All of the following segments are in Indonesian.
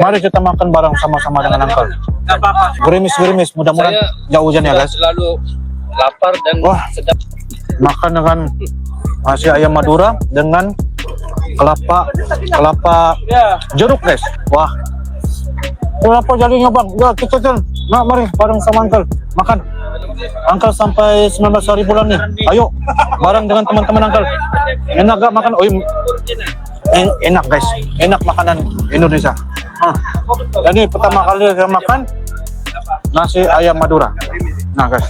Mari kita makan bareng sama-sama dengan Uncle. Gerimis-gerimis, mudah-mudahan jauh hujan ya guys. Selalu lapar dan Wah, sedap. makan dengan nasi ayam Madura dengan kelapa jeruk guys. Wah, kelapa jadinya bang. Ya kita kan, nah, mari bareng sama Uncle makan. Uncle sampai 19 hari bulan nih. Ayo bareng dengan teman-teman Uncle. Enak gak makan? Oh, enak guys, enak makanan Indonesia. Jadi pertama kali saya makan nasi ayam Madura. Nah guys.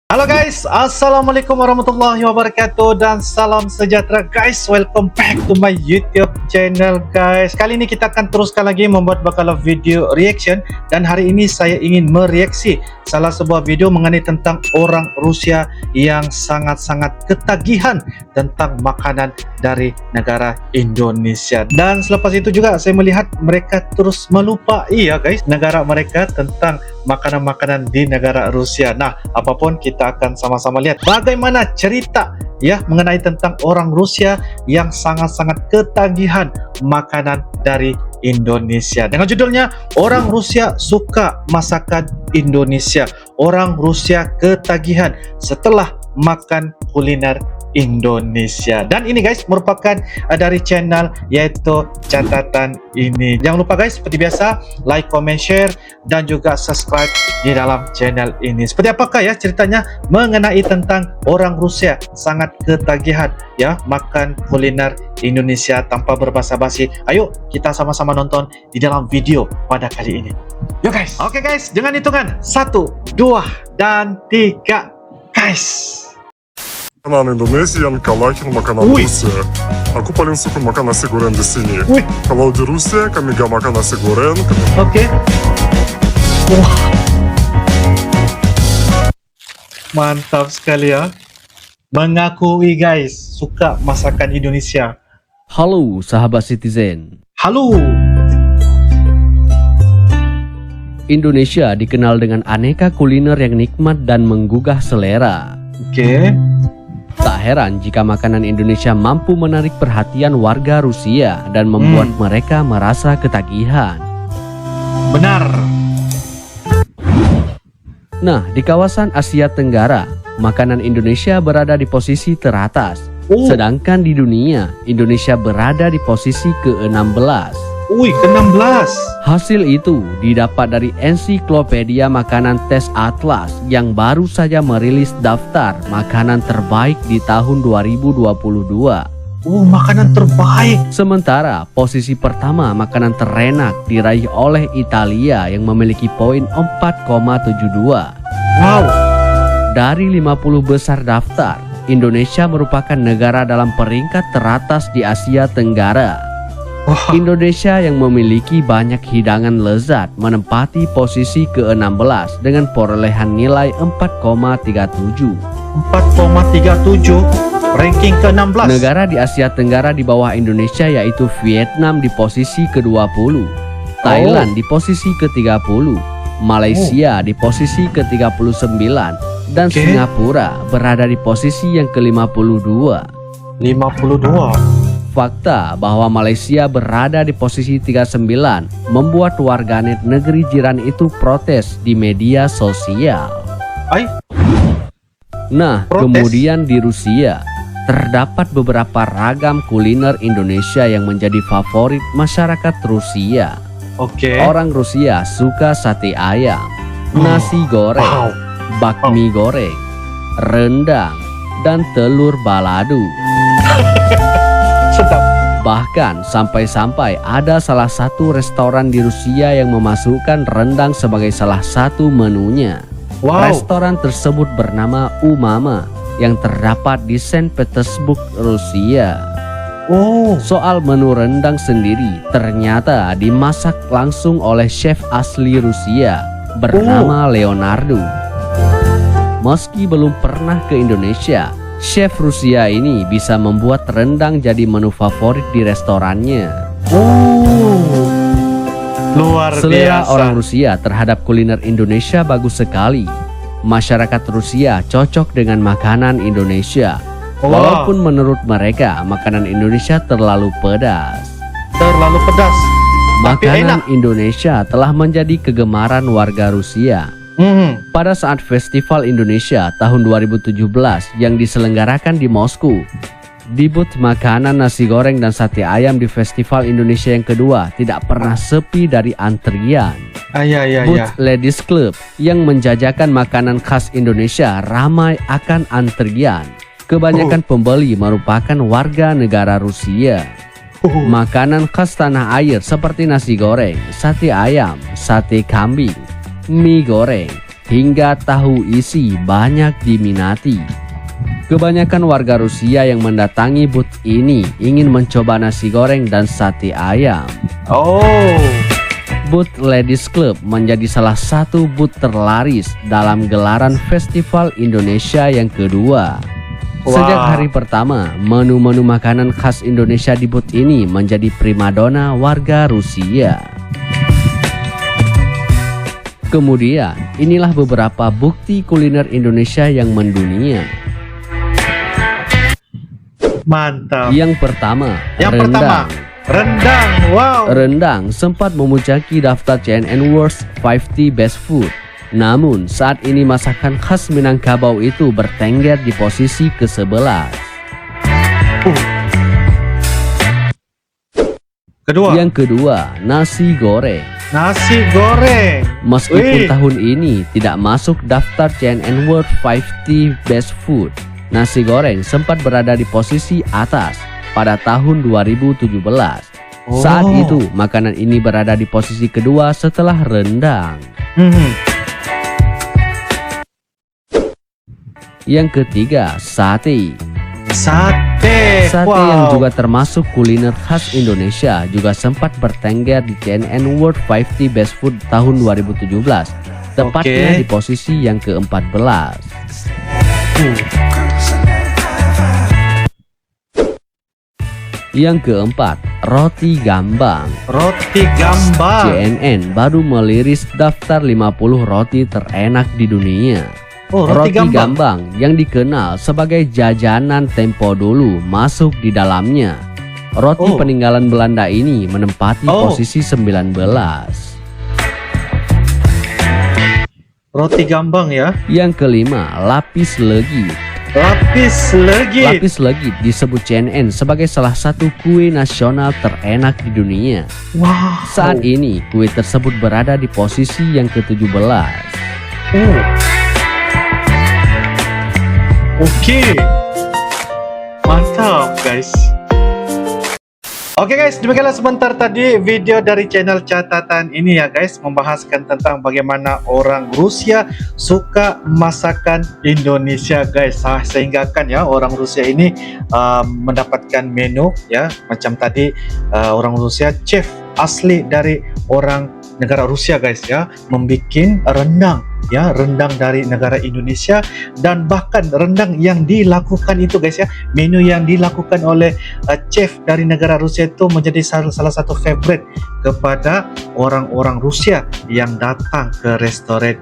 Halo guys, assalamualaikum warahmatullahi wabarakatuh dan salam sejahtera guys. Welcome back to my YouTube channel guys. Kali ini kita akan teruskan lagi membuat bakalan video reaction. Dan hari ini saya ingin mereaksi salah sebuah video mengenai tentang orang Rusia yang sangat-sangat ketagihan tentang makanan dari negara Indonesia. Dan selepas itu juga saya melihat mereka terus melupai ya guys, negara mereka tentang makanan-makanan di negara Rusia. Nah, apapun kita akan sama-sama lihat bagaimana cerita ya mengenai tentang orang Rusia yang sangat-sangat ketagihan makanan dari Indonesia. Dengan judulnya Orang Rusia Suka Masakan Indonesia. Orang Rusia ketagihan setelah makan kuliner Indonesia. Dan ini guys merupakan dari channel yaitu Catatan Ini. Jangan lupa guys, seperti biasa like, comment, share dan juga subscribe di dalam channel ini. Seperti apakah ya ceritanya mengenai tentang orang Rusia sangat ketagihan ya makan kuliner Indonesia tanpa berbasa-basi. Ayo kita sama-sama nonton di dalam video pada kali ini. Yuk guys. Oke guys, dengan hitungan 1, 2 dan 3 guys. Makanan Indonesia yang kalahin makanan Rusia. Aku paling suka makan nasi goreng di sini. Kalau di Rusia kami gak makan nasi goreng. Oke. Wah. Mantap sekali ya. Mengakui guys suka masakan Indonesia. Halo sahabat Citizen. Halo. Indonesia dikenal dengan aneka kuliner yang nikmat dan menggugah selera. Oke. Tak heran jika makanan Indonesia mampu menarik perhatian warga Rusia dan membuat mereka merasa ketagihan. Benar. Nah, di kawasan Asia Tenggara, makanan Indonesia berada di posisi teratas. Sedangkan di dunia, Indonesia berada di posisi ke-16. Ke-16. Hasil itu didapat dari Ensiklopedia Makanan Tes Atlas yang baru saja merilis daftar makanan terbaik di tahun 2022. Makanan terbaik. Sementara posisi pertama makanan terenak diraih oleh Italia yang memiliki poin 4,72. Wow. Dari 50 besar daftar, Indonesia merupakan negara dalam peringkat teratas di Asia Tenggara. Indonesia yang memiliki banyak hidangan lezat menempati posisi ke-16 dengan perolehan nilai 4,37. 4,37 ranking ke-16. Negara di Asia Tenggara di bawah Indonesia yaitu Vietnam di posisi ke-20, Thailand di posisi ke-30, Malaysia di posisi ke-39, dan Singapura berada di posisi yang ke-52. 52. Fakta bahwa Malaysia berada di posisi 39 membuat warganet negeri jiran itu protes di media sosial. Nah, kemudian di Rusia terdapat beberapa ragam kuliner Indonesia yang menjadi favorit masyarakat Rusia. Orang Rusia suka sate ayam, nasi goreng, bakmi goreng, rendang, dan telur balado. Bahkan sampai-sampai ada salah satu restoran di Rusia yang memasukkan rendang sebagai salah satu menunya. Restoran tersebut bernama Umama yang terdapat di Saint Petersburg, Rusia. Soal menu rendang sendiri ternyata dimasak langsung oleh chef asli Rusia bernama Leonardo. Meski belum pernah ke Indonesia, chef Rusia ini bisa membuat rendang jadi menu favorit di restorannya. Luar Selera biasa. orang Rusia terhadap kuliner Indonesia bagus sekali. masyarakat Rusia cocok dengan makanan Indonesia. Wah. Walaupun menurut mereka makanan Indonesia terlalu pedas. Terlalu pedas. Tapi Makanan enak. Indonesia telah menjadi kegemaran warga Rusia. Pada saat Festival Indonesia tahun 2017 yang diselenggarakan di Moskow, di booth makanan nasi goreng dan sate ayam di Festival Indonesia yang kedua tidak pernah sepi dari antrian. Iya. Booth Ladies Club yang menjajakan makanan khas Indonesia ramai akan antrian. Kebanyakan pembeli merupakan warga negara Rusia. Makanan khas tanah air seperti nasi goreng, sate ayam, sate kambing, mie goreng, hingga tahu isi banyak diminati. Kebanyakan warga Rusia yang mendatangi booth ini ingin mencoba nasi goreng dan sate ayam. Booth Ladies Club menjadi salah satu booth terlaris dalam gelaran Festival Indonesia yang kedua. Sejak hari pertama, menu-menu makanan khas Indonesia di booth ini menjadi primadona warga Rusia. Kemudian, inilah beberapa bukti kuliner Indonesia yang mendunia. Mantap. Yang pertama, Yang pertama, rendang. Wow. Rendang sempat memuncaki daftar CNN World 50 Best Food. Namun, saat ini masakan khas Minangkabau itu bertengger di posisi ke-11. Yang kedua, nasi goreng. Nasi goreng. Meskipun Wih. tahun ini tidak masuk daftar CNN World 50 Best Food, nasi goreng sempat berada di posisi atas pada tahun 2017. Saat itu, makanan ini berada di posisi kedua setelah rendang. Yang ketiga, sate. Sate. Sate yang juga termasuk kuliner khas Indonesia juga sempat bertengger di CNN World 50 Best Food tahun 2017, tepatnya di posisi yang ke-14. Yang keempat, roti gambang. Roti gambang. CNN baru meliris daftar 50 roti terenak di dunia. Roti gambang yang dikenal sebagai jajanan tempo dulu masuk di dalamnya. Roti peninggalan Belanda ini menempati posisi 19. Roti gambang ya. Yang kelima, lapis legit. Lapis legit. Lapis legit disebut CNN sebagai salah satu kue nasional terenak di dunia. Wow. Saat ini kue tersebut berada di posisi yang ke-17. Oke. Mantap guys. Oke guys, demikianlah sebentar tadi video dari channel catatan ini ya guys, membahaskan tentang bagaimana orang Rusia suka masakan Indonesia guys. Sehingga kan ya orang Rusia ini mendapatkan menu ya macam tadi, orang Rusia chef asli dari orang negara Rusia guys ya, membuat rendang ya, rendang dari negara Indonesia, dan bahkan rendang yang dilakukan itu guys ya, menu yang dilakukan oleh chef dari negara Rusia itu menjadi salah satu favorite kepada orang-orang Rusia yang datang ke restoran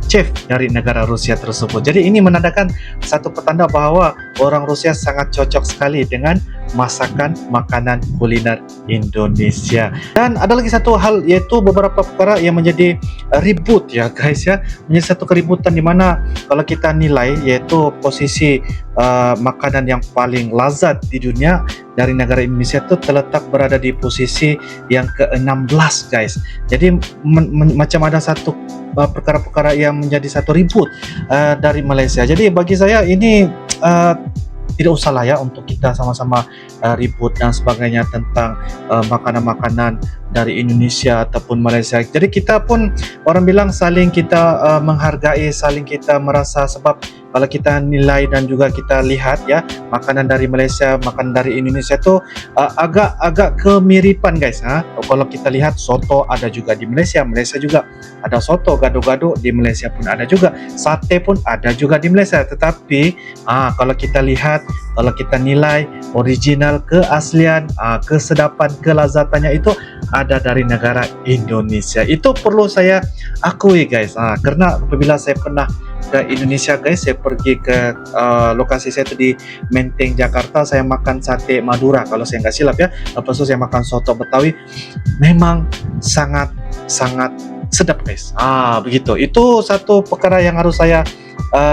chef dari negara Rusia tersebut. Jadi ini menandakan satu petanda bahwa orang Rusia sangat cocok sekali dengan masakan makanan kuliner Indonesia. Dan ada lagi satu hal, yaitu beberapa perkara yang menjadi ribut ya guys ya, menjadi satu keributan di mana kalau kita nilai, yaitu posisi makanan yang paling lazat di dunia dari negara Indonesia itu terletak berada di posisi yang ke-16 guys. Jadi macam ada satu perkara-perkara yang menjadi satu ribut dari Malaysia. Jadi bagi saya ini tidak usah lah ya untuk kita sama-sama ribut dan sebagainya tentang makanan-makanan dari Indonesia ataupun Malaysia. Jadi kita pun orang bilang saling kita menghargai, saling kita merasa, sebab kalau kita nilai dan juga kita lihat ya, makanan dari Malaysia, makanan dari Indonesia itu agak kemiripan guys. Kalau kita lihat soto ada juga di Malaysia, Malaysia juga ada soto, gado-gado di Malaysia pun ada juga, sate pun ada juga di Malaysia. Tetapi kalau kita lihat, kalau kita nilai original, keaslian, kesedapan, kelazatannya itu ada dari negara Indonesia. Itu perlu saya akui guys, karena apabila saya pernah ke Indonesia guys. Saya pergi ke lokasi saya itu di Menteng Jakarta. Saya makan sate Madura kalau saya nggak silap ya. Lepas itu saya makan soto Betawi. Memang sangat sedap guys. Begitu. Itu satu perkara yang harus saya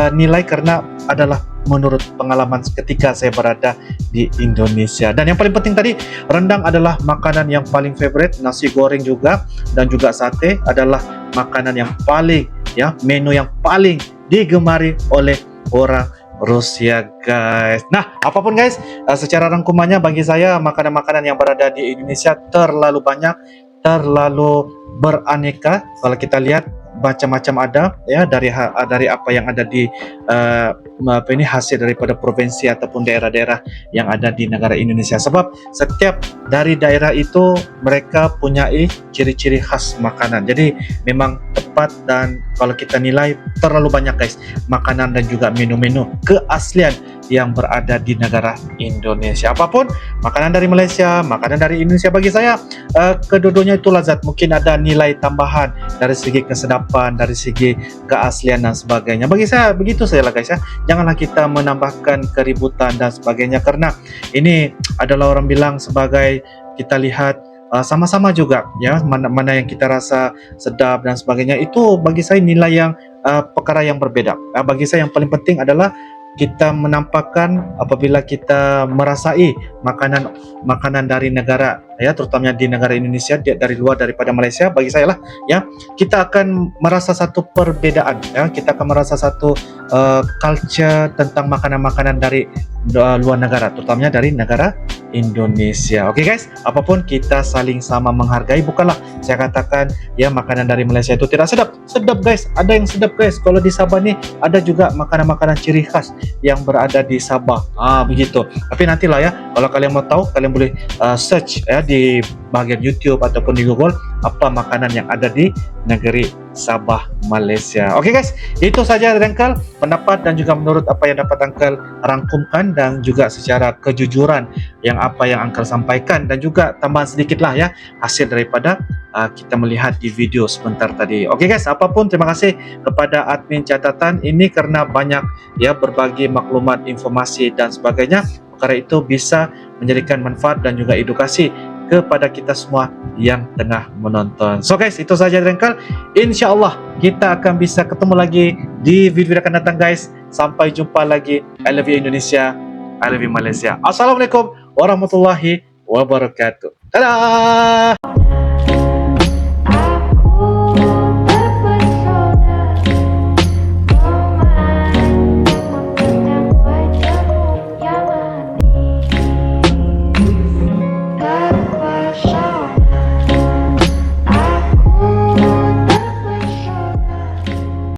nilai karena adalah menurut pengalaman ketika saya berada di Indonesia. Dan yang paling penting tadi, rendang adalah makanan yang paling favorite, nasi goreng juga, dan juga sate adalah makanan yang paling menu yang paling digemari oleh orang Rusia guys. Nah, apapun guys, secara rangkumannya bagi saya makanan-makanan yang berada di Indonesia terlalu banyak, terlalu beraneka. Kalau kita lihat macam-macam ada ya, dari apa yang ada di hasil daripada provinsi ataupun daerah-daerah yang ada di negara Indonesia. Sebab setiap dari daerah itu mereka punya ciri-ciri khas makanan. Jadi memang tepat, dan kalau kita nilai terlalu banyak guys makanan dan juga menu-menu keaslian yang berada di negara Indonesia. Apapun makanan dari Malaysia, makanan dari Indonesia, bagi saya kedua-duanya itu lazat. Mungkin ada nilai tambahan dari segi kesedapan, dari segi keaslian dan sebagainya. Bagi saya begitu saja lah guys ya. Janganlah kita menambahkan keributan dan sebagainya, karena ini adalah orang bilang sebagai kita lihat sama-sama juga ya, mana yang kita rasa sedap dan sebagainya. Itu bagi saya nilai yang perkara yang berbeda. Bagi saya yang paling penting adalah kita menampakkan apabila kita merasai makanan dari negara ya, terutama di negara Indonesia, dari luar daripada Malaysia. Bagi saya lah ya, kita akan merasa satu perbedaan ya, kita akan merasa satu culture tentang makanan-makanan dari luar negara, terutama dari negara Indonesia. Oke guys, apapun kita saling sama menghargai. Bukanlah saya katakan ya makanan dari Malaysia itu tidak sedap. Sedap guys, ada yang sedap guys. Kalau di Sabah nih ada juga makanan-makanan ciri khas yang berada di Sabah. Begitu. Tapi nantilah ya, kalau kalian mau tahu, kalian boleh search ya di bagian YouTube ataupun di Google apa makanan yang ada di negeri Sabah, Malaysia. Oke guys, itu saja dari Uncle pendapat dan juga menurut apa yang dapat Uncle rangkumkan, dan juga secara kejujuran yang apa yang Uncle sampaikan, dan juga tambahan sedikit lah ya hasil daripada kita melihat di video sebentar tadi. Oke guys, apapun terima kasih kepada admin catatan ini karena banyak ya berbagi maklumat, informasi dan sebagainya. Perkara itu bisa menjadikan manfaat dan juga edukasi kepada kita semua yang tengah menonton. So guys, itu saja dari Uncle. InsyaAllah kita akan bisa ketemu lagi di video akan datang guys. Sampai jumpa lagi. I love you Indonesia, I love you Malaysia. Assalamualaikum warahmatullahi wabarakatuh. Dadah.